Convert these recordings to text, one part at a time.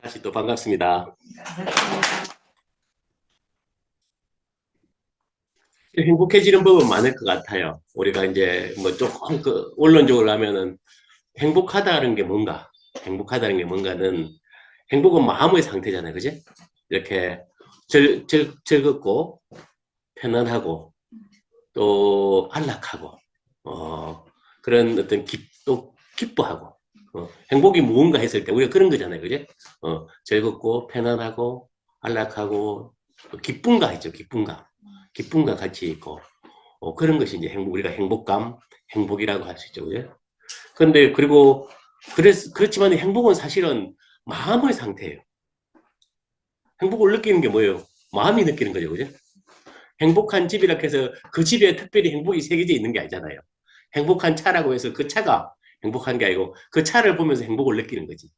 다시 또 반갑습니다. 행복해지는 법은 많을 것 같아요. 우리가 이제 뭐 조금 원론적으로 하면은 행복하다는 게 뭔가, 행복하다는 게 뭔가는 행복은 마음의 상태잖아요. 그지? 이렇게 즐겁고 편안하고 또 안락하고 그런 어떤 또 기뻐하고 행복이 무언가 했을 때 우리가 그런 거잖아요. 그지? 즐겁고 편안하고 안락하고 또 기쁨과 했죠. 기쁨과 같이 있고 그런 것이 이제 우리가 행복이라고 할 수 있죠. 그죠? 근데 그리고 그렇지만 행복은 사실은 마음의 상태예요. 행복을 느끼는 게 뭐예요? 마음이 느끼는 거죠. 그죠? 행복한 집이라 해서 그 집에 특별히 행복이 새겨져 있는 게 아니잖아요. 행복한 차라고 해서 그 차가 행복한 게 아니고 그 차를 보면서 행복을 느끼는 거지.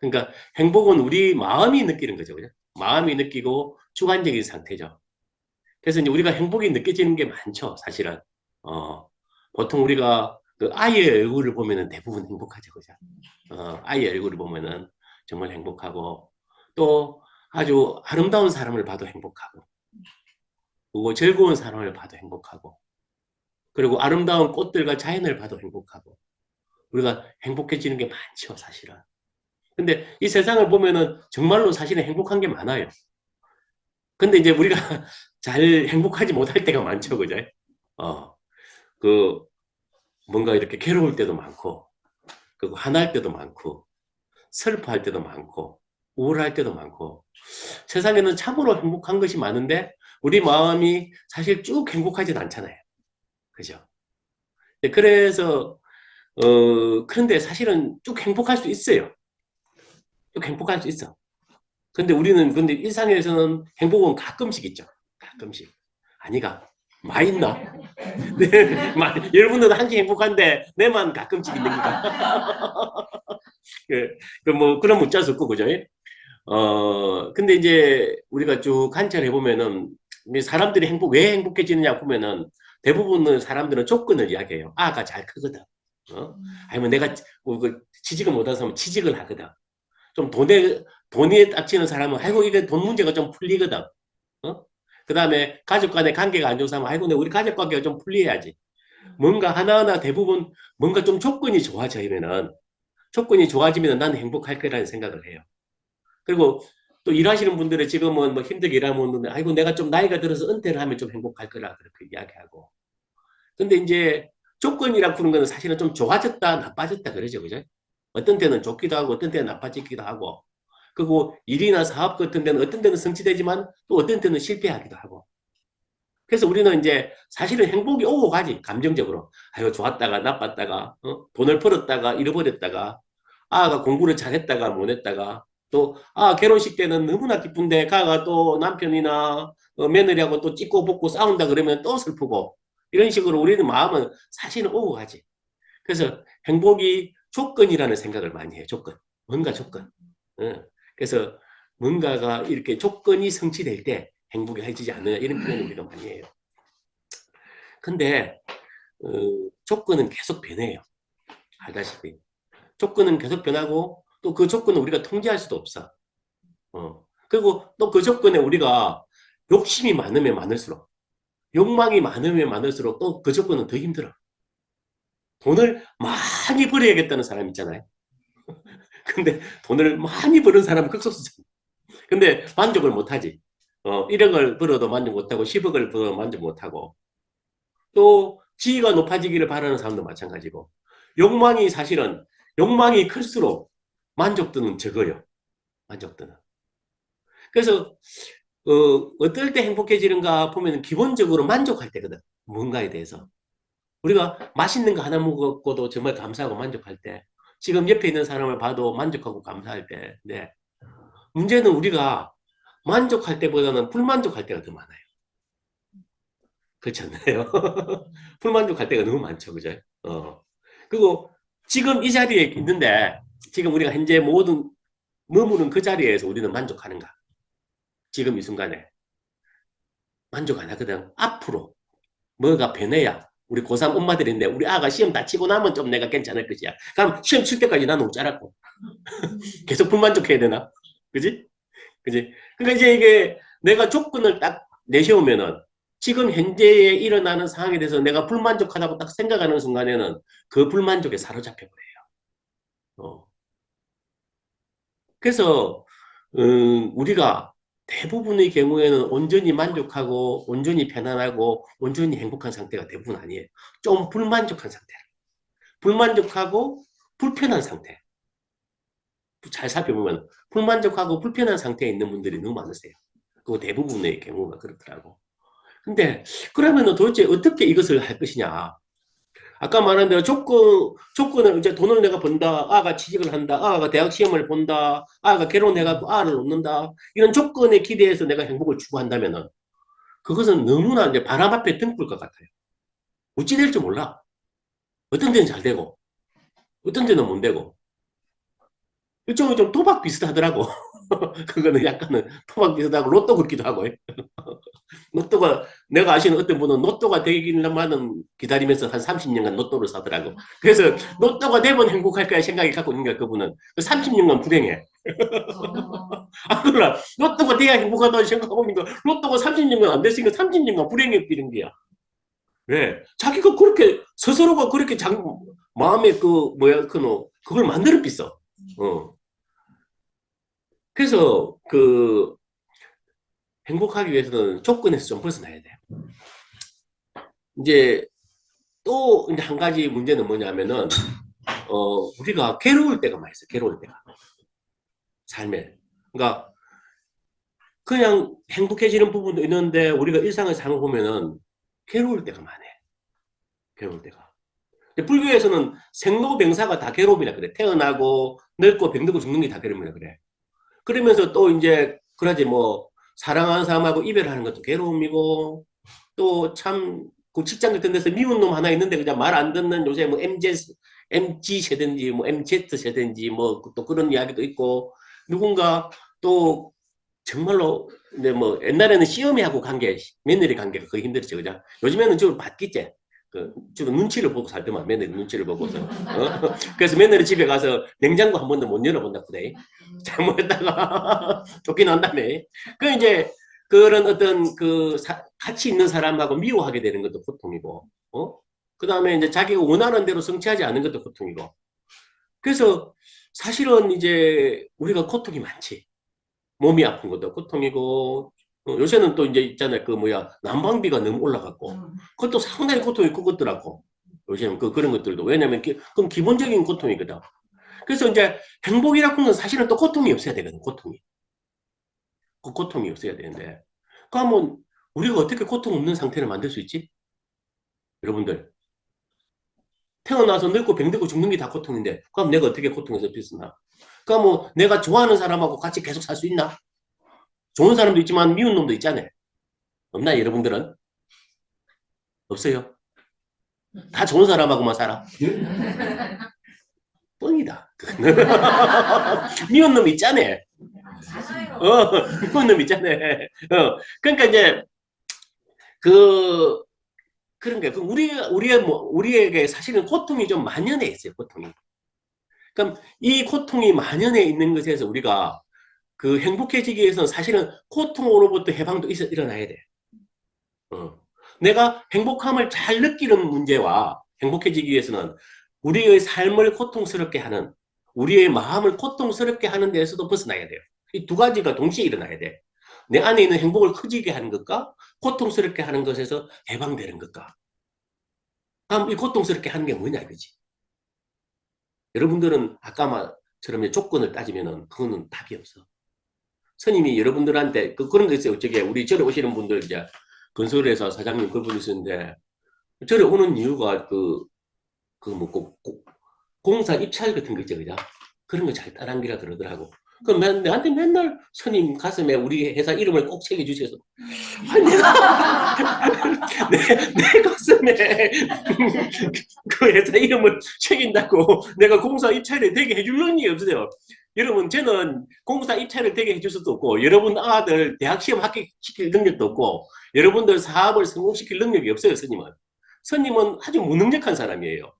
그러니까 행복은 우리 마음이 느끼는 거죠. 그죠? 마음이 느끼고 주관적인 상태죠. 그래서 이제 우리가 행복이 느껴지는 게 많죠. 사실은. 보통 우리가 그 아이의 얼굴을 보면은 대부분 행복하죠. 그죠? 아이의 얼굴을 보면은 정말 행복하고 또 아주 아름다운 사람을 봐도 행복하고 그리고 즐거운 사람을 봐도 행복하고 그리고 아름다운 꽃들과 자연을 봐도 행복하고 우리가 행복해지는 게 많죠. 사실은. 근데 이 세상을 보면은 정말로 사실은 행복한 게 많아요. 근데 이제 우리가 잘 행복하지 못할 때가 많죠. 그죠? 어, 그 뭔가 이렇게 괴로울 때도 많고 그리고 화날 때도 많고 슬퍼할 때도 많고 우울할 때도 많고 세상에는 참으로 행복한 것이 많은데 우리 마음이 사실 쭉 행복하진 않잖아요. 그죠? 네, 그래서 그런데 사실은 쭉 행복할 수 있어요. 쭉 행복할 수 있어. 근데 우리는 근데 일상에서는 행복은 가끔씩 있죠. 가끔씩. 아니가 많이 있나? 네, 여러분들은 항상 행복한데 내만 가끔씩 있는 거다. 뭐 그런 문자 썼고 그죠? 근데 이제 우리가 쭉 관찰해 보면은 사람들이 왜 행복해지느냐 보면은 대부분은 사람들은 조건을 이야기해요. 아가 잘 크거든. 아니면 내가 그 취직을 못한 사람은 취직을 하거든. 좀 돈에 닥치는 사람은 아이고 이게 돈 문제가 좀 풀리거든. 그 다음에 가족 간의 관계가 안 좋은 사람은 아이고 우리 가족 관계가 좀 풀려야지. 뭔가 하나하나 대부분 뭔가 좀 조건이 좋아지면 나는 행복할 거라는 생각을 해요. 그리고 또 일하시는 분들은 지금은 뭐 힘들게 일하면 아이고 내가 좀 나이가 들어서 은퇴를 하면 좀 행복할 거라 그렇게 이야기하고. 근데 이제 조건이라 푸는 거는 사실은 좀 좋아졌다 나빠졌다 그러죠. 그죠? 어떤 때는 좋기도 하고 어떤 때는 나빠지기도 하고. 그리고 일이나 사업 같은 데는 어떤 때는 성취되지만 또 어떤 때는 실패하기도 하고. 그래서 우리는 이제 사실은 행복이 오고 가지 감정적으로 아유 좋았다가 나빴다가 돈을 벌었다가 잃어버렸다가 아가 공부를 잘했다가 못했다가 또 결혼식 때는 너무나 기쁜데 가가 또 남편이나 며느리하고 또 찢고 볶고 싸운다 그러면 또 슬프고 이런 식으로 우리는 마음은 사실은 오고 가지. 그래서 행복이 조건이라는 생각을 많이 해요. 조건. 뭔가 조건. 그래서 뭔가가 이렇게 조건이 성취될 때 행복이 해지지 않느냐 이런 표현을 우리가 많이 해요. 근데 어, 조건은 계속 변해요. 알다시피. 조건은 계속 변하고 또 그 조건은 우리가 통제할 수도 없어. 그리고 또 그 조건에 우리가 욕심이 많으면 많을수록 욕망이 많으면 많을수록 또 그 조건은 더 힘들어. 돈을 많이 벌어야겠다는 사람 있잖아요. 근데 돈을 많이 버는 사람은 극소수잖아. 근데 만족을 못하지. 1억을 벌어도 만족 못하고 10억을 벌어도 만족 못하고 또 지위가 높아지기를 바라는 사람도 마찬가지고 사실은 욕망이 클수록 만족도는 적어요. 만족도는. 그래서 어떨 때 행복해지는가 보면 기본적으로 만족할 때거든. 뭔가에 대해서. 우리가 맛있는 거 하나 먹었고도 정말 감사하고 만족할 때 지금 옆에 있는 사람을 봐도 만족하고 감사할 때 네. 문제는 우리가 만족할 때보다는 불만족할 때가 더 많아요. 그렇지 않나요? 불만족할 때가 너무 많죠. 그죠? 그리고 지금 이 자리에 있는데 지금 우리가 현재 모든 머무는 그 자리에서 우리는 만족하는가? 지금 이 순간에 만족 안 하거든. 앞으로 뭐가 변해야 우리 고3 엄마들인데 우리 아가 시험 다 치고 나면 좀 내가 괜찮을 것이야. 그럼 시험 칠 때까지 나는 못 자랐고 계속 불만족해야 되나? 그지? 그지? 그러니까 이제 이게 내가 조건을 딱 내세우면은 지금 현재에 일어나는 상황에 대해서 내가 불만족하다고 딱 생각하는 순간에는 그 불만족에 사로잡혀 버려요. 어. 그래서 우리가 대부분의 경우에는 온전히 만족하고 온전히 편안하고 온전히 행복한 상태가 대부분 아니에요. 좀 불만족한 상태. 불만족하고 불편한 상태. 잘 살펴보면 불만족하고 불편한 상태에 있는 분들이 너무 많으세요. 그 대부분의 경우가 그렇더라고. 근데 그러면은 도대체 어떻게 이것을 할 것이냐? 아까 말한 대로 조건을 이제 돈을 내가 번다, 아가 취직을 한다, 아가 대학 시험을 본다, 아가 결혼해갖고 아를 놓는다. 이런 조건에 기대해서 내가 행복을 추구한다면은 그것은 너무나 이제 바람 앞에 등불 것 같아요. 어찌 될지 몰라. 어떤 데는 잘 되고, 어떤 데는 못 되고. 일종의 좀 도박 비슷하더라고. 그거는 약간은 도박 비슷하고 로또 긁기도 하고. 로또가 내가 아시는 어떤 분은 로또가 되기만은 기다리면서 한 30년간 로또를 사더라고. 그래서 로또가 되면 행복할 거야 생각이 갖고 있는 거야 그분은. 30년간 불행해. 아 그러나 로또가 돼야 행복하다고 생각하고 있는 거야. 로또가 30년간 안 됐으니까 30년간 불행해 비는 거야. 왜? 자기가 그렇게 스스로가 그렇게 마음에 그 뭐야 그걸 만들어 삐어. 어. 그래서 그 행복하기 위해서는 조건에서 좀 벗어나야 돼. 이제 또 이제 한 가지 문제는 뭐냐면은 우리가 괴로울 때가 많이 있어. 괴로울 때가 삶에. 그러니까 그냥 행복해지는 부분도 있는데 우리가 일상을 살고 보면은 괴로울 때가 많아. 괴로울 때가. 근데 불교에서는 생로병사가 다 괴로움이라 그래. 태어나고 늙고 병들고 죽는 게 다 괴로움이라 그래. 그러면서 또 이제 그러지 뭐 사랑하는 사람하고 이별하는 것도 괴로움이고 또 참 그 직장 같은 데서 미운 놈 하나 있는데 그냥 말 안 듣는 요새 뭐 MG 세대인지 뭐 MZ 세대인지 뭐 또 그런 이야기도 있고 누군가 또 정말로 근데 뭐 옛날에는 시어미하고 관계 며느리 관계가 거의 힘들었죠 그죠 요즘에는 좀 바뀌지 주로 눈치를 보고 살더만 며느리 눈치를 보고서 그래서 며느리 집에 가서 냉장고 한 번도 못 열어본다 그래 잘못했다가 쫓겨난 다음에 그 이제 그런 어떤 같이 있는 사람하고 미워하게 되는 것도 고통이고 그 다음에 이제 자기가 원하는 대로 성취하지 않는 것도 고통이고 그래서 사실은 이제 우리가 고통이 많지 몸이 아픈 것도 고통이고 요새는 또 이제 있잖아요. 그 뭐야 난방비가 너무 올라갔고 그것도 상당히 고통이 크겠더라고. 요새는 그런 것들도 왜냐면 그건 기본적인 고통이거든. 그래서 이제 행복이라고 하는 건 사실은 또 고통이 없어야 되거든. 고통이 그 고통이 없어야 되는데 그러면 우리가 어떻게 고통 없는 상태를 만들 수 있지? 여러분들 태어나서 늙고 병들고 죽는 게 다 고통인데 그럼 내가 어떻게 고통에서 벗어나? 그럼 뭐 내가 좋아하는 사람하고 같이 계속 살 수 있나? 좋은 사람도 있지만 미운 놈도 있잖아요. 없나 여러분들은? 없어요. 다 좋은 사람하고만 살아. 뻥이다. 미운 놈 있잖아. 미운 놈 있잖아. 그러니까 이제 그 그런 게 우리에게 사실은 고통이 좀 만연해 있어요. 고통이. 그럼 이 고통이 만연해 있는 것에서 우리가 그 행복해지기 위해서는 사실은 고통으로부터 해방도 일어나야 돼. 어. 내가 행복함을 잘 느끼는 문제와 행복해지기 위해서는 우리의 삶을 고통스럽게 하는, 우리의 마음을 고통스럽게 하는 데에서도 벗어나야 돼요. 이 두 가지가 동시에 일어나야 돼. 내 안에 있는 행복을 커지게 하는 것과 고통스럽게 하는 것에서 해방되는 것과. 그럼 이 고통스럽게 하는 게 뭐냐 이거지. 여러분들은 아까 말처럼 조건을 따지면은 그거는 답이 없어. 스님이 여러분들한테 그런 거 있어요. 저게 우리 절에 오시는 분들 이제 건설회사 사장님 그분 있었는데 절에 오는 이유가 뭐 공사 입찰 같은 거 있죠, 그죠? 그런 거 잘 따라한기라 그러더라고. 그럼 나한테 맨날 스님 가슴에 우리 회사 이름을 꼭 새겨주셔서 아니 내가 내 가슴에 그 회사 이름을 새긴다고 내가 공사 입찰을 되게 해줄 놈이 없어요. 여러분 저는 공사 입찰을 되게 해줄 수도 없고 여러분 아들 대학 시험 합격시킬 능력도 없고 여러분들 사업을 성공시킬 능력이 없어요. 스님은 아주 무능력한 사람이에요.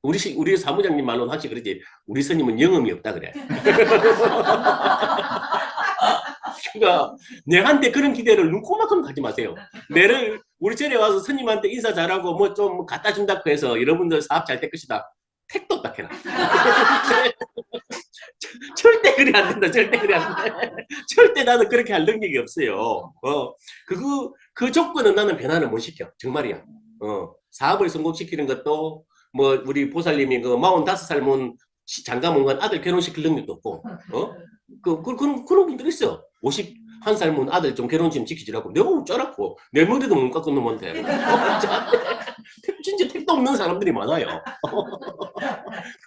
우리 사무장님 말로는 하지 그러지 우리 스님은 영험이 없다 그래. 그러니까 내한테 그런 기대를 눈코만큼 가지 마세요. 내를 우리 전에 와서 스님한테 인사 잘하고 뭐 좀 갖다 준다고 해서 여러분들 사업 잘 될 것이다. 택도 딱 해라. 절대 그래 안 된다. 절대 그래 안 돼. 절대 나는 그렇게 할 능력이 없어요. 그 조건은 나는 변화를 못 시켜. 정말이야. 사업을 성공시키는 것도 뭐 우리 보살님이 그 45살 문 장가 문간 아들 결혼시킬 능력도 없고 그런 분들 있어. 51살 문 아들 좀 결혼 좀 지키지라고. 내가 어쩌라고. 내 머리도 못 깎은 놈한테. 진짜 택도 없는 사람들이 많아요.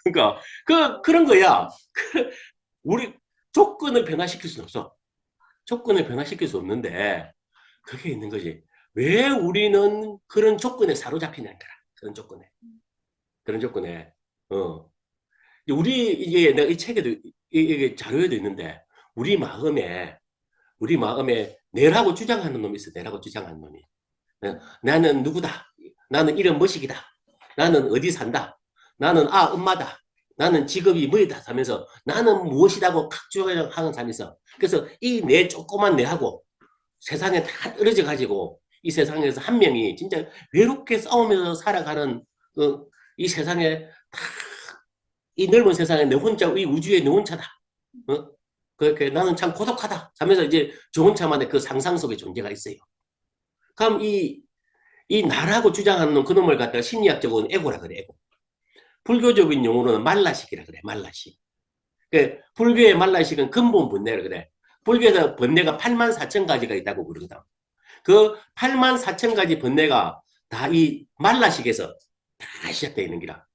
그러니까 그런 거야. 우리 조건을 변화시킬 수는 없어. 조건을 변화시킬 수 없는데 그게 있는 거지. 왜 우리는 그런 조건에 사로잡히냐는 거라. 그런 조건에. 그런 조건에. 우리 내가 이 책에도 이게 자료에도 있는데 우리 마음에 내라고 주장하는 놈이 있어. 내라고 주장하는 놈이. 나는 누구다. 나는 이런 뭐시기다. 나는 어디 산다. 나는 엄마다. 나는 직업이 뭐이다 하면서 나는 무엇이라고 각주하는 사람이 있어. 그래서 이 내 조그만 내하고 세상에 다 떨어져 가지고 이 세상에서 한 명이 진짜 외롭게 싸우면서 살아가는 이 세상에 다 이 넓은 세상에 내 혼자 이 우주에 내 혼자다. 그렇게 나는 참 고독하다 하면서 이제 저 혼자만의 그 상상 속의 존재가 있어요. 그럼 이 나라고 주장하는 그놈을 갖다가 심리학적으로는 에고라 그래, 에고. 불교적인 용어로는 말라식이라 그래, 말라식. 그 불교의 말라식은 근본 번뇌라 그래. 불교에서 번뇌가 84,000가지가 있다고 그러거든. 그 84,000가지 번뇌가 다 이 말라식에서 다 시작되어 있는 기라.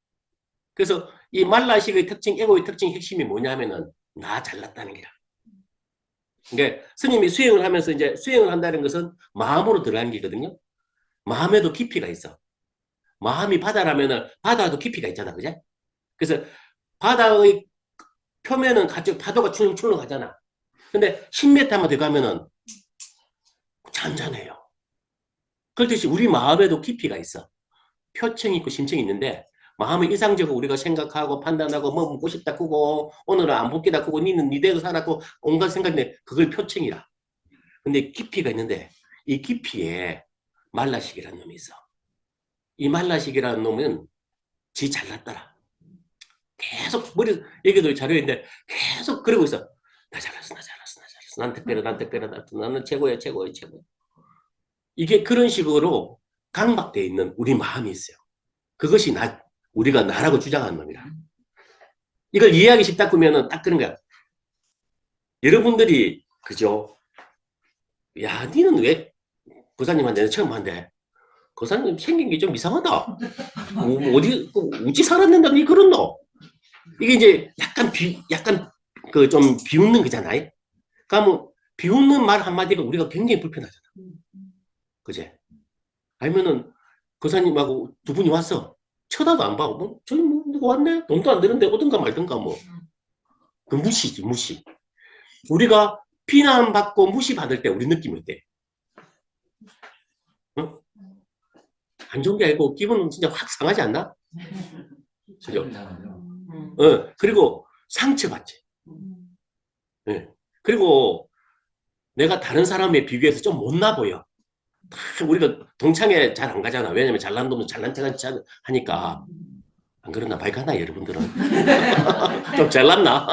그래서 이 말라식의 특징, 에고의 특징 핵심이 뭐냐면은 나 잘났다는 기라. 그러니까 스님이 수행을 하면서 이제 수행을 한다는 것은 마음으로 들어가는 게거든요. 마음에도 깊이가 있어. 마음이 바다라면은 바다도 깊이가 있잖아, 그제? 그래서 바다의 표면은 같이 파도가 출렁출렁하잖아. 근데 10m만 더 가면은 잔잔해요. 그렇듯이 우리 마음에도 깊이가 있어. 표층이 있고 심층이 있는데 마음은 이상적으로 우리가 생각하고 판단하고 뭐 묻고 싶다 크고 오늘은 안 묻기다 크고 니는 니대로 살았고 온갖 생각인데 그걸 표층이라. 근데 깊이가 있는데 이 깊이에 말라식이라는 놈이 있어. 이 말라식이라는 놈은 지 잘났더라. 계속 머리 얘기도 자료인데 계속 그러고 있어. 나 잘났어, 나 잘났어, 나 잘났어. 난 특별해, 난 특별해, 나는 최고야, 최고야, 최고야. 이게 그런 식으로 강박되어 있는 우리 마음이 있어요. 그것이 우리가 나라고 주장하는 놈이라. 이걸 이해하기 쉽다 그러면은 딱 그런 거야. 여러분들이 그죠? 야, 니는 왜 부사님한테 처음 한대? 그 사람 생긴 게 좀 이상하다. 어디 우찌 살았는데 니 그렇노? 이게 이제 약간 그 좀 비웃는 거잖아요. 그러면 비웃는 말 한마디가 우리가 굉장히 불편하잖아. 그제? 아니면은 거사님하고 두 분이 왔어. 쳐다도 안 봐. 뭐, 저기 뭐, 누구 왔네? 돈도 안 드는데 오든가 말든가 뭐. 그 무시지, 무시. 우리가 비난받고 무시받을 때 우리 느낌이 어때? 어? 안 좋은 게 아니고 기분은 진짜 확 상하지 않나? 그죠? 그리고 상처받지. 네. 그리고 내가 다른 사람에 비교해서 좀 못나 보여. 우리가 동창회 잘 안 가잖아. 왜냐면 잘난 놈은 잘난 척 하니까. 안 그러나 발가나 여러분들은 좀 잘났나?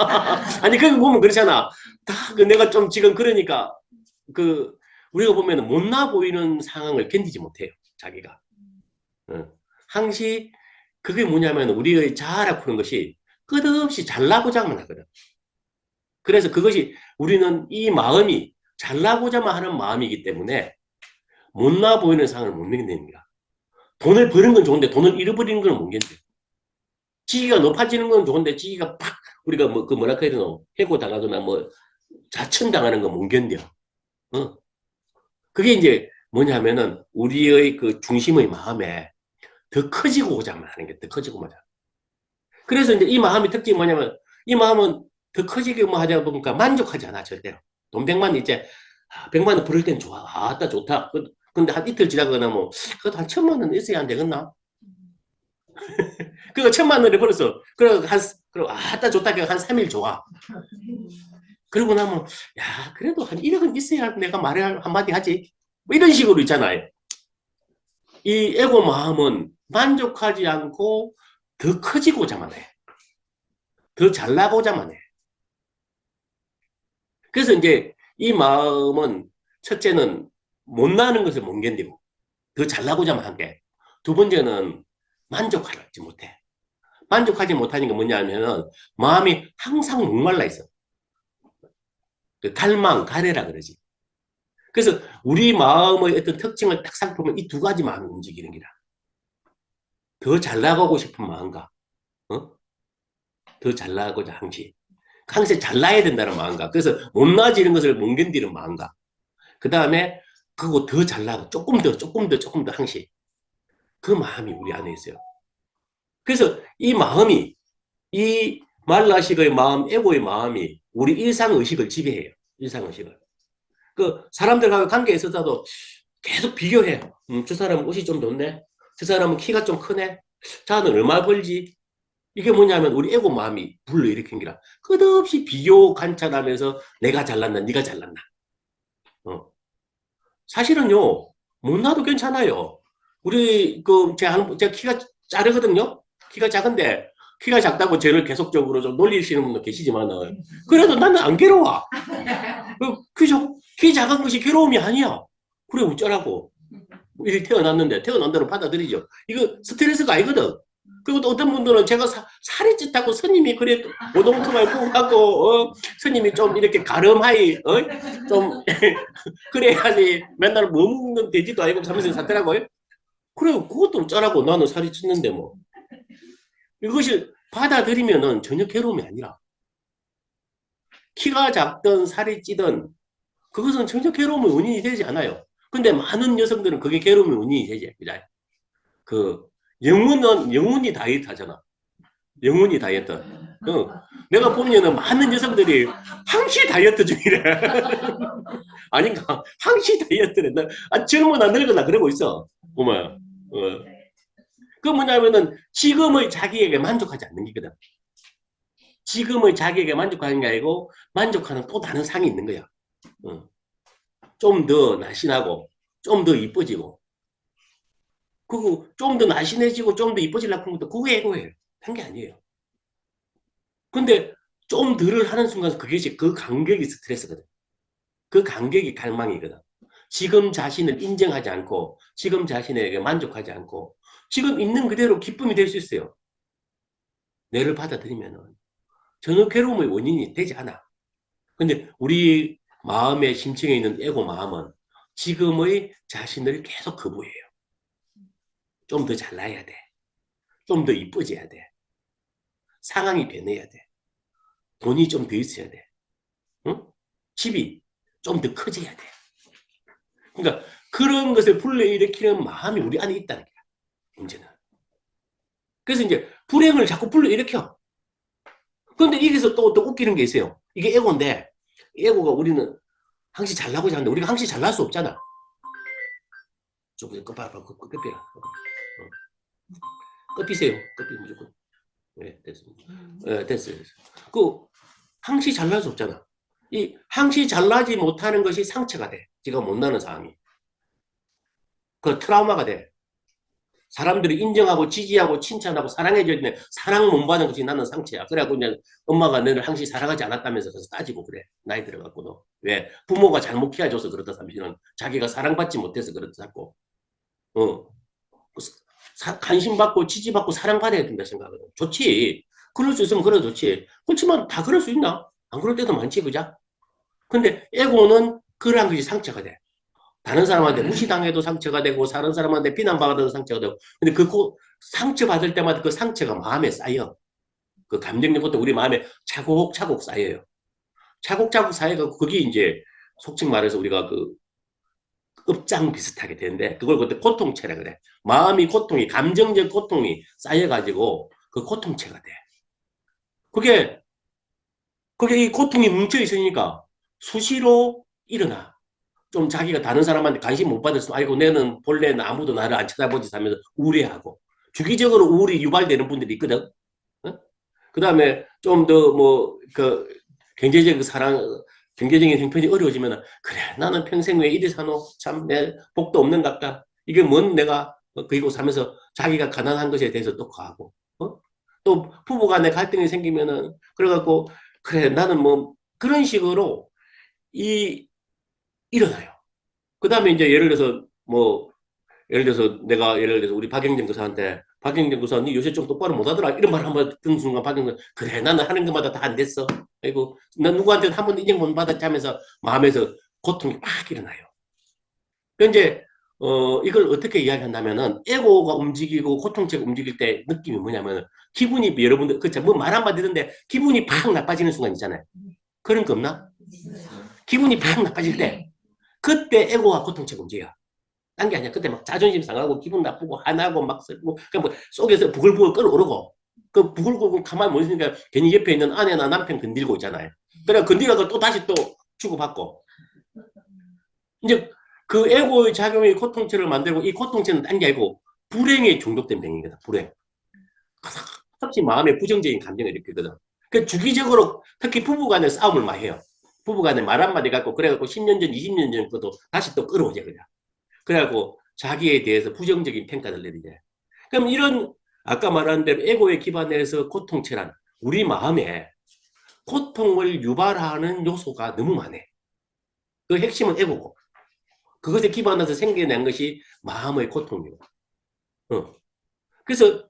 아니 그거 보면 그렇잖아. 다 내가 좀 지금 그러니까 우리가 보면 못나 보이는 상황을 견디지 못해요. 자기가. 항시 그게 뭐냐면 우리의 자아라 푸는 것이 끝없이 잘나고자만 하거든. 그래서 그것이 우리는 이 마음이 잘나고자만 하는 마음이기 때문에 못나 보이는 상황을 못 견디는 거야. 돈을 버는 건 좋은데 돈을 잃어버리는 건 못 견뎌. 지위가 높아지는 건 좋은데 지위가 팍 우리가 뭐 그 뭐라 해야 되나 해고 당하거나 뭐 자천 당하는 건 못 견뎌. 그게 이제 뭐냐면은 우리의 그 중심의 마음에 더 커지고자 하는 게 더 커지고자. 그래서 이제 이 마음의 특징이 뭐냐면 이 마음은 더 커지게 뭐 하다 보니까 만족하지 않아 절대로. 돈 100만 이제 100만 원 부를 땐 좋아. 아따 좋다. 근데 한 이틀 지나거나 뭐 그래도 한 1,000만 원 있어야 안 되겠나? 그거 1,000만 원을 벌었어. 그리고 아따 좋다. 한 3일 좋아. 그러고 나면, 야, 그래도 한 1억은 있어야 내가 말을 한마디 하지. 뭐 이런 식으로 있잖아요. 이 에고 마음은 만족하지 않고 더 커지고자만 해. 더 잘나고자만 해. 그래서 이제 이 마음은 첫째는 못나는 것을 못 견디고 더 잘나고자만 하게. 두 번째는 만족하지 못해. 만족하지 못하는 게 뭐냐면은 마음이 항상 목말라 있어. 그 갈망, 가래라 그러지. 그래서 우리 마음의 어떤 특징을 딱 살펴보면 이 두 가지 마음이 움직이는 기라. 더 잘 나가고 싶은 마음과, 어? 더 잘 나가고자 항시. 항상 잘 나야 된다는 마음과, 그래서 못 나아지는 것을 못 견디는 마음과, 그 다음에 그거 더 잘 나가, 조금 더, 조금 더, 조금 더 항시. 그 마음이 우리 안에 있어요. 그래서 이 마음이, 이 말라식의 마음, 에고의 마음이 우리 일상의식을 지배해요. 일상의식을. 그 사람들과 관계에 있어서도 계속 비교해. 저 사람은 옷이 좀 좋네. 저 사람은 키가 좀 크네. 자는 얼마 벌지? 이게 뭐냐면 우리 에고 마음이 불러일으킨 기라. 끝없이 비교 관찰하면서 내가 잘났나, 네가 잘났나. 어. 사실은요, 못나도 괜찮아요. 우리 제가 키가 작거든요. 키가 작은데 키가 작다고 저를 계속적으로 좀 놀리시는 분도 계시지만은 그래도 나는 안 괴로워. 키 작은 것이 괴로움이 아니야. 그래 어쩌라고. 이렇게 태어났는데 태어난 대로 받아들이죠. 이거 스트레스가 아니거든. 그리고 또 어떤 분들은 제가 살이 찐다고 스님이 그래 오동통을 꼭 갖고 스님이 좀 이렇게 가름하이 좀 그래야지 맨날 뭐 먹는 돼지도 아니고 하면서 살더라고요. 그래 그것도 어쩌라고 나는 살이 찌는데 뭐 이것이 받아들이면은 전혀 괴로움이 아니라 키가 작든 살이 찌든 그것은 전혀 괴로움의 원인이 되지 않아요. 근데 많은 여성들은 그게 괴로움의 원인이 되지. 그 영혼이 다이어트 하잖아. 영혼이 다이어트. 내가 보면은 많은 여성들이 항시 다이어트 중이래. 아닌가? 항시 다이어트래. 젊으나 늙으나 그러고 있어. 보면. 그 뭐냐면은 지금의 자기에게 만족하지 않는 게거든. 지금의 자기에게 만족하는 게 아니고 만족하는 또 다른 상이 있는 거야. 좀 더 날씬하고 좀 더 이뻐지고 그거 좀 더 날씬해지고 좀 더 이뻐지려고 하는 것도 그거 에고예요. 한 게 아니에요. 근데 좀 덜을 하는 순간 그게 그 간격이 스트레스거든. 그 간격이 갈망이거든. 지금 자신을 인정하지 않고 지금 자신에게 만족하지 않고 지금 있는 그대로 기쁨이 될 수 있어요. 뇌를 받아들이면은 전혀 괴로움의 원인이 되지 않아. 근데 우리 마음의 심층에 있는 에고 마음은 지금의 자신을 계속 거부해요. 좀 더 잘나야 돼. 좀 더 이뻐져야 돼. 상황이 변해야 돼. 돈이 좀 더 있어야 돼. 응? 집이 좀 더 커져야 돼. 그러니까 그런 것을 불러일으키는 마음이 우리 안에 있다는 거야. 문제는. 그래서 이제 불행을 자꾸 불러일으켜. 그런데 여기서 또 웃기는 게 있어요. 이게 에고인데 에고가 우리는 항시 잘나고자 하는데 우리가 항시 잘날 수 없잖아. 조금 끄피라. 끄피세요. 끄피 무조건. 네, 됐습니다. 네, 됐어요. 그 항시 잘날 수 없잖아. 이 항시 잘나지 못하는 것이 상처가 돼. 지가 못 나는 상황이. 그 트라우마가 돼. 사람들이 인정하고 지지하고 칭찬하고 사랑해줘야 되는데 사랑 못 받는 것이 나는 상처야. 그래갖고 이제 엄마가 너를 항시 사랑하지 않았다면서 그래서 따지고 그래. 나이 들어갖고도. 왜? 부모가 잘못 키워줘서 그렇다 삼시는 자기가 사랑받지 못해서 그렇다 자꾸. 어. 관심 받고 지지 받고 사랑받아야 된다 생각하거든. 좋지. 그럴 수 있으면 그래 좋지. 그렇지만 다 그럴 수 있나? 안 그럴 때도 많지, 그자? 근데 에고는 그러한 것이 상처가 돼. 다른 사람한테 무시당해도 상처가 되고 다른 사람한테 비난받아도 상처가 되고 근데 그 상처받을 때마다 그 상처가 마음에 쌓여. 그 감정력 것도 우리 마음에 차곡차곡 쌓여요. 차곡차곡 쌓여서 그게 이제 속칭 말해서 우리가 그 읍장 비슷하게 되는데 그걸 그때 고통체라 그래. 마음이 고통이 감정적 고통이 쌓여가지고 그 고통체가 돼. 그게 이 고통이 뭉쳐 있으니까 수시로 일어나. 좀 자기가 다른 사람한테 관심 못 받았으면 아이고 내는 본래는 아무도 나를 안 쳐다보지 하면서 우울해하고 주기적으로 우울이 유발되는 분들이 있거든. 어? 그 다음에 좀 더 뭐 그 경제적 사랑, 경제적인 형편이 어려워지면, 그래, 나는 평생 왜 이리 사노? 참, 내 복도 없는 것 같다. 이게 뭔 내가, 그리고 살면서 자기가 가난한 것에 대해서 또 가고, 어? 또 부부 간에 갈등이 생기면은, 그래갖고, 그래, 나는 뭐, 그런 식으로, 이, 일어나요. 그 다음에 이제 예를 들어서, 뭐, 예를 들어서 내가 예를 들어서 우리 박영진 교사한테 박영진 교사 니 요새 좀 똑바로 못하더라 이런 말 한번 듣는 순간 박영진 그래 나는 하는 것마다 다 안 됐어 아이고 난 누구한테 한 번도 인정 못 받았지 하면서 마음에서 고통이 막 일어나요. 그 이제 이걸 어떻게 이야기한다면은 에고가 움직이고 고통체가 움직일 때 느낌이 뭐냐면 기분이 여러분들 그쵸 뭐 말 한마디 듣는데 기분이 팍 나빠지는 순간 있잖아요. 그런 거 없나? 기분이 팍 나빠질 때 그때 에고와 고통체가 움직여. 딴 게 아니야. 그때 막 자존심 상하고 기분 나쁘고 화나고 막 쓰고 그냥 뭐 속에서 부글부글 끓어오르고 그 부글부글 가만히 못 있으니까 괜히 옆에 있는 아내나 남편 건들고 있잖아요. 그래 건드려서 또 다시 또 주고받고 이제 그 에고의 작용이 고통체를 만들고 이 고통체는 딴 게 아니고 불행에 중독된 병이거든. 불행. 혹시 마음에 부정적인 감정을 일으키거든. 그 주기적으로 특히 부부간에 싸움을 많이 해요. 부부간에 말 한마디 갖고 그래갖고 10년 전, 20년 전 것도 다시 또 끌어오자 그냥. 그래갖고 자기에 대해서 부정적인 평가를 내리게. 그럼 이런 아까 말한 대로 에고에 기반해서 고통체란 우리 마음에 고통을 유발하는 요소가 너무 많네. 그 핵심은 에고고 그것에 기반해서 생겨난 것이 마음의 고통이고. 그래서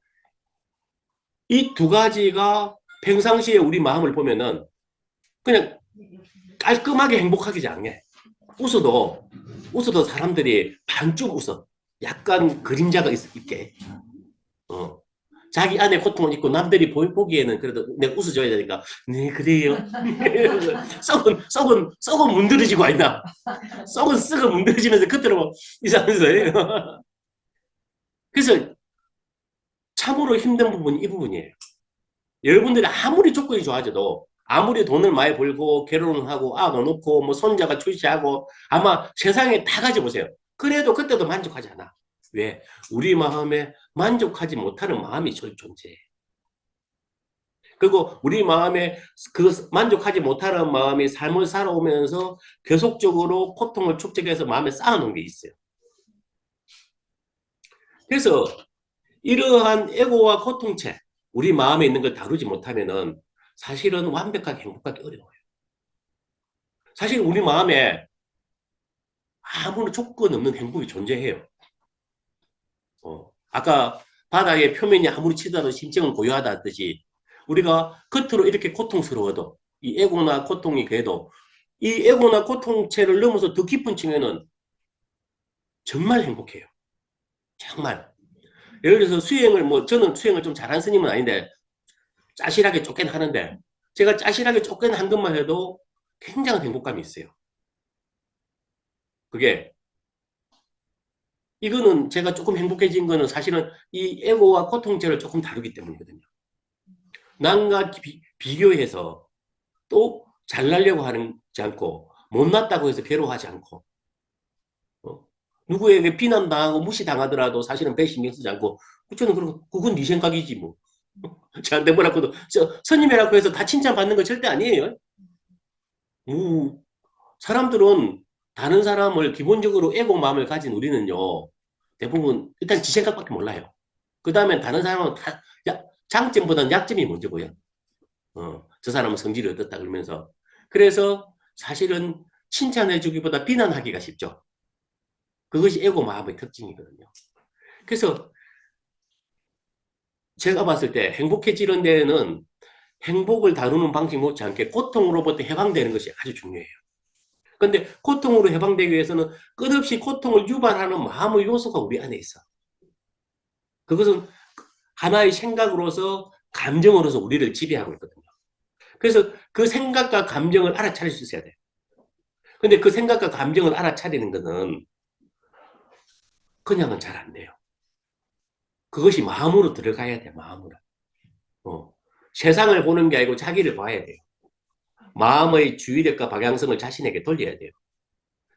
이 두 가지가 평상시에 우리 마음을 보면은 그냥 깔끔하게 행복하지 않게 웃어도 사람들이 반쯤 웃어. 약간 그림자가 있게. 어. 자기 안에 고통은 있고 남들이 보기에는 그래도 내가 웃어줘야 되니까 네 그래요 썩은 문드러지고 아니다 썩은 문드러지면서 그대로 막 이상해서 그래서 참으로 힘든 부분이 이 부분이에요. 여러분들이 아무리 조건이 좋아져도 아무리 돈을 많이 벌고 결혼을 하고 아도 놓고 뭐 손자가 출시하고 아마 세상에 다 가져보세요. 그래도 그때도 만족하지 않아. 왜? 우리 마음에 만족하지 못하는 마음이 존재해. 그리고 우리 마음에 그 만족하지 못하는 마음이 삶을 살아오면서 계속적으로 고통을 축적해서 마음에 쌓아놓은 게 있어요. 그래서 이러한 에고와 고통체, 우리 마음에 있는 걸 다루지 못하면은 사실은 완벽하게 행복하기 어려워요. 사실 우리 마음에 아무런 조건 없는 행복이 존재해요. 아까 바다의 표면이 아무리 치더라도 심정은 고요하다 했듯이 우리가 겉으로 이렇게 고통스러워도 이 에고나 고통이 그래도 이 에고나 고통체를 넘어서 더 깊은 층에는 정말 행복해요. 정말. 예를 들어서 수행을 뭐 저는 수행을 좀 잘한 스님은 아닌데 짜실하게 쫓긴 하는데 제가 짜실하게 쫓긴 한 것만 해도 굉장한 행복감이 있어요. 그게 이거는 제가 조금 행복해진 거는 사실은 이 에고와 고통체를 조금 다루기 때문이거든요. 남과 비교해서 또 잘나려고 하지 않고 못났다고 해서 괴로워하지 않고 어? 누구에게 비난당하고 무시당하더라도 사실은 배 신경 쓰지 않고 저는 그건 네 생각이지 뭐. 저한테 뭐라고도 스님이라고 해서 다 칭찬받는 건 절대 아니에요. 사람들은 다른 사람을 기본적으로 에고 마음을 가진 우리는요. 대부분 일단 지 생각밖에 몰라요. 그 다음에 다른 사람은 다 장점보다는 약점이 먼저 보여. 저 사람은 성질이 어떻다 그러면서. 그래서 사실은 칭찬해주기보다 비난하기가 쉽죠. 그것이 에고 마음의 특징이거든요. 그래서 제가 봤을 때 행복해지는 데에는 행복을 다루는 방식 못지않게 고통으로부터 해방되는 것이 아주 중요해요. 근데 고통으로 해방되기 위해서는 끝없이 고통을 유발하는 마음의 요소가 우리 안에 있어. 그것은 하나의 생각으로서 감정으로서 우리를 지배하고 있거든요. 그래서 그 생각과 감정을 알아차릴 수 있어야 돼. 근데 그 생각과 감정을 알아차리는 것은 그냥은 잘 안 돼요. 그것이 마음으로 들어가야 돼, 마음으로. 어. 세상을 보는 게 아니고 자기를 봐야 돼요. 마음의 주의력과 방향성을 자신에게 돌려야 돼요.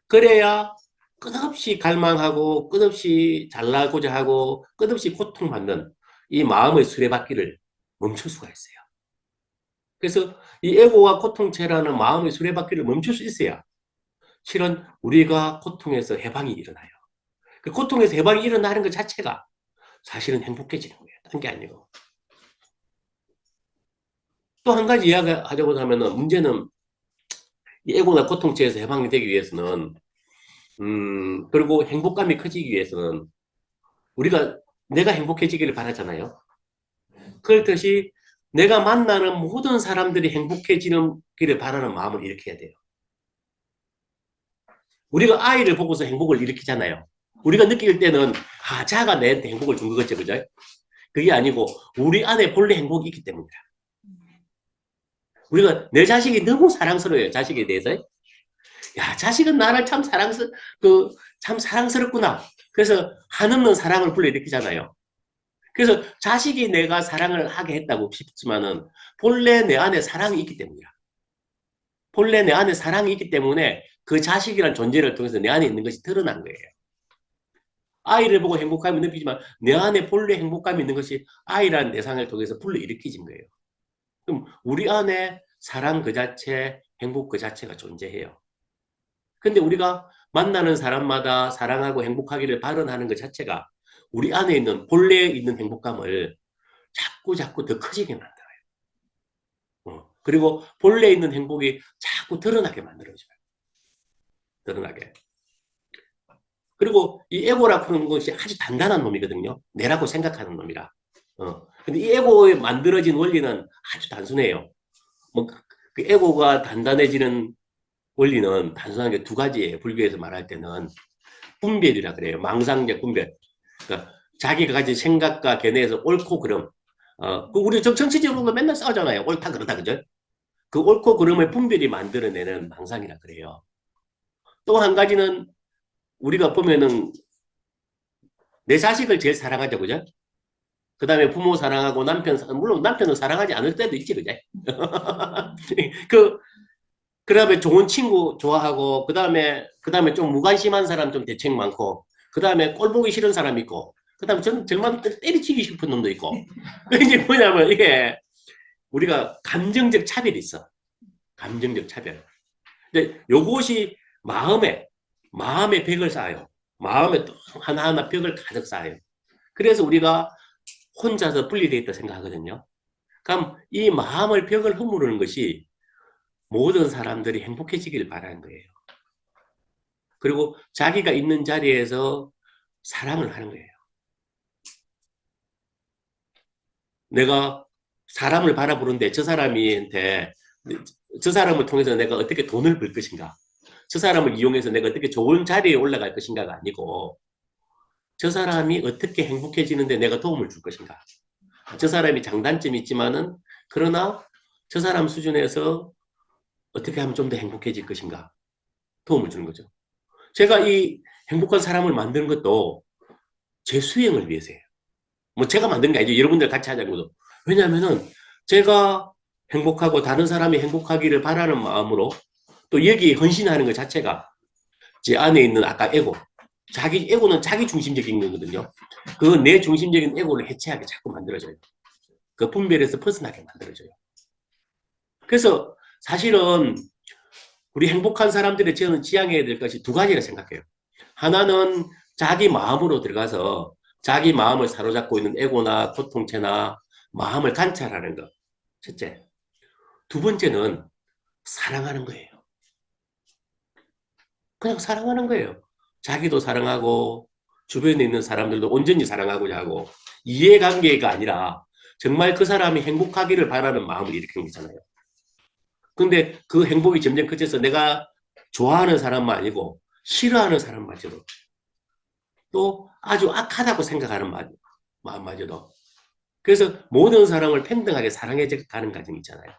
그래야 끝없이 갈망하고 끝없이 잘나고자 하고 끝없이 고통받는 이 마음의 수레바퀴를 멈출 수가 있어요. 그래서 이 에고와 고통체라는 마음의 수레바퀴를 멈출 수 있어야 실은 우리가 고통에서 해방이 일어나요. 그 고통에서 해방이 일어나는 것 자체가 사실은 행복해지는 거예요. 다른 게 아니고. 또 한 가지 이야기하자고 하면은 문제는 이 에고나 고통체에서 해방이 되기 위해서는 그리고 행복감이 커지기 위해서는 우리가 내가 행복해지기를 바라잖아요. 그렇듯이 내가 만나는 모든 사람들이 행복해지기를 바라는 마음을 일으켜야 돼요. 우리가 아이를 보고서 행복을 일으키잖아요. 우리가 느낄 때는 자가 내한테 행복을 준 거겠죠, 그죠? 그게 아니고 우리 안에 본래 행복이 있기 때문이다. 우리가 내 자식이 너무 사랑스러워요, 자식에 대해서. 야, 자식은 나를 참 사랑스럽구나. 그래서 한없는 사랑을 불러일으키잖아요. 그래서 자식이 내가 사랑을 하게 했다고 싶지만은 본래 내 안에 사랑이 있기 때문이야. 본래 내 안에 사랑이 있기 때문에 그 자식이란 존재를 통해서 내 안에 있는 것이 드러난 거예요. 아이를 보고 행복감을 느끼지만 내 안에 본래 행복감이 있는 것이 아이라는 대상을 통해서 불러일으키진 거예요. 그럼 우리 안에 사랑 그 자체, 행복 그 자체가 존재해요. 근데 우리가 만나는 사람마다 사랑하고 행복하기를 발언하는 것 자체가 우리 안에 있는 본래 있는 행복감을 자꾸 더 커지게 만들어요. 그리고 본래 있는 행복이 자꾸 드러나게 만들어줘요. 드러나게. 그리고 이 에고라고 하는 것이 아주 단단한 놈이거든요. 내라고 생각하는 놈이라. 근데 이 에고에 만들어진 원리는 아주 단순해요. 뭐, 그 에고가 단단해지는 원리는 단순한 게 두 가지예요. 불교에서 말할 때는 분별이라 그래요. 망상적 분별. 그러니까 자기가 가진 생각과 견해에서 옳고 그름. 그 우리 정치적으로 맨날 싸우잖아요. 옳다 그러다 그죠? 그 옳고 그름의 분별이 만들어내는 망상이라 그래요. 또 한 가지는 우리가 보면은 내 자식을 제일 사랑하죠, 그죠? 그 다음에 부모 사랑하고 물론 남편은 사랑하지 않을 때도 있지, 그죠? 그, 그 다음에 좋은 친구 좋아하고, 그 다음에 좀 무관심한 사람 좀 대책 많고, 그 다음에 꼴 보기 싫은 사람 있고, 그 다음에 정말 때리치기 싶은 놈도 있고. 그 이제 뭐냐면 이게 우리가 감정적 차별이 있어. 감정적 차별. 근데 요것이 마음에 벽을 쌓아요. 마음에 또 하나하나 벽을 가득 쌓아요. 그래서 우리가 혼자서 분리되어 있다 생각하거든요. 그럼 이 마음을 벽을 허무르는 것이 모든 사람들이 행복해지길 바라는 거예요. 그리고 자기가 있는 자리에서 사랑을 하는 거예요. 내가 사람을 바라보는데 저 사람을 통해서 내가 어떻게 돈을 벌 것인가? 저 사람을 이용해서 내가 어떻게 좋은 자리에 올라갈 것인가가 아니고 저 사람이 어떻게 행복해지는데 내가 도움을 줄 것인가? 저 사람이 장단점이 있지만은 그러나 저 사람 수준에서 어떻게 하면 좀 더 행복해질 것인가? 도움을 주는 거죠. 제가 이 행복한 사람을 만드는 것도 제 수행을 위해서예요. 뭐 제가 만든 게 아니죠. 여러분들 같이 하자는 것도. 왜냐면은 제가 행복하고 다른 사람이 행복하기를 바라는 마음으로 또 여기에 헌신하는 것 자체가 제 안에 있는 아까 에고는 자기 중심적인 거거든요. 그 내 중심적인 에고를 해체하게 자꾸 만들어줘요. 그 분별에서 벗어나게 만들어줘요. 그래서 사실은 우리 행복한 사람들의 저는 지향해야 될 것이 두 가지라 생각해요. 하나는 자기 마음으로 들어가서 자기 마음을 사로잡고 있는 에고나 고통체나 마음을 관찰하는 것. 첫째. 두 번째는 사랑하는 거예요. 그냥 사랑하는 거예요. 자기도 사랑하고 주변에 있는 사람들도 온전히 사랑하고자 하고 이해관계가 아니라 정말 그 사람이 행복하기를 바라는 마음을 일으키는 거잖아요. 근데 그 행복이 점점 커져서 내가 좋아하는 사람만 아니고 싫어하는 사람마저도 또 아주 악하다고 생각하는 마음마저도 그래서 모든 사람을 평등하게 사랑해 가는 과정이 있잖아요.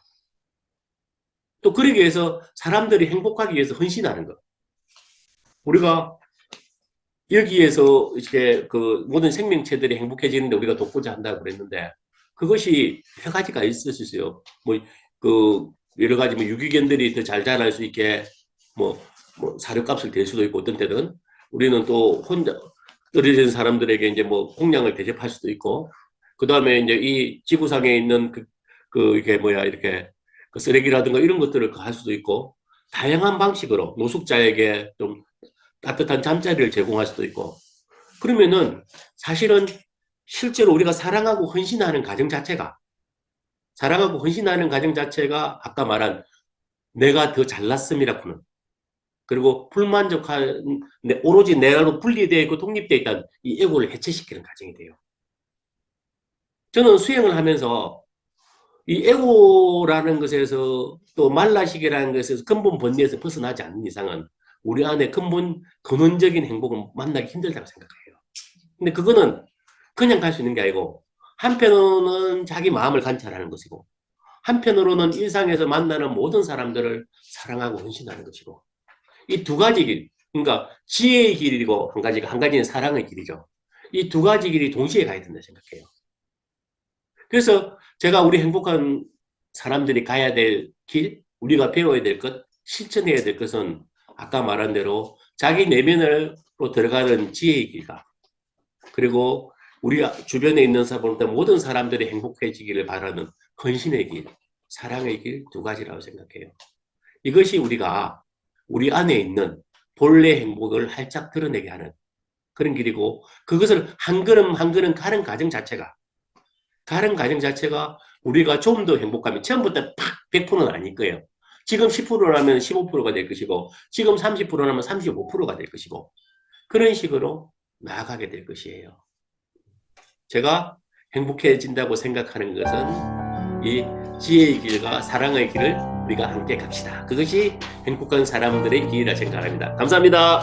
또 그러기 위해서 사람들이 행복하기 위해서 헌신하는 것. 우리가 여기에서 이렇게 그 모든 생명체들이 행복해지는데 우리가 돕고자 한다고 그랬는데 그것이 여러 가지가 있을 수 있어요. 뭐 그 여러 가지 뭐 유기견들이 더 잘 자랄 수 있게 뭐 사료값을 댈 수도 있고 어떤 때는 우리는 또 혼자 떨어진 사람들에게 이제 뭐 공량을 대접할 수도 있고 그 다음에 이제 이 지구상에 있는 이게 뭐야 이렇게 그 쓰레기라든가 이런 것들을 할 수도 있고, 다양한 방식으로 노숙자에게 좀 따뜻한 잠자리를 제공할 수도 있고, 그러면은 사실은 실제로 우리가 사랑하고 헌신하는 가정 자체가, 사랑하고 헌신하는 가정 자체가 아까 말한 내가 더 잘났음이라고는, 그리고 불만족한, 오로지 내로 분리되어 있고 독립되어 있다는 이 에고를 해체시키는 과정이 돼요. 저는 수행을 하면서 이 에고라는 것에서 또 말라시계라는 것에서 근본 번뇌에서 벗어나지 않는 이상은 우리 안에 근본 근원적인 행복은 만나기 힘들다고 생각해요. 근데 그거는 그냥 갈 수 있는 게 아니고, 한편으로는 자기 마음을 관찰하는 것이고, 한편으로는 일상에서 만나는 모든 사람들을 사랑하고 헌신하는 것이고, 이 두 가지 길, 그러니까 지혜의 길이고 한 가지는 사랑의 길이죠. 이 두 가지 길이 동시에 가야 된다 생각해요. 그래서 제가 우리 행복한 사람들이 가야 될 길, 우리가 배워야 될 것, 실천해야 될 것은 아까 말한 대로 자기 내면으로 들어가는 지혜의 길과, 그리고 우리 주변에 있는 모든 사람들이 행복해지기를 바라는 헌신의 길, 사랑의 길 두 가지라고 생각해요. 이것이 우리가 우리 안에 있는 본래 행복을 활짝 드러내게 하는 그런 길이고, 그것을 한 걸음 한 걸음 가는 과정 자체가 우리가 좀 더 행복하면 처음부터 팍 100%는 아닐 거예요. 지금 10%라면 15%가 될 것이고, 지금 30%라면 35%가 될 것이고, 그런 식으로 나아가게 될 것이에요. 제가 행복해진다고 생각하는 것은 이 지혜의 길과 사랑의 길을 우리가 함께 갑시다. 그것이 행복한 사람들의 길이라 생각합니다. 감사합니다.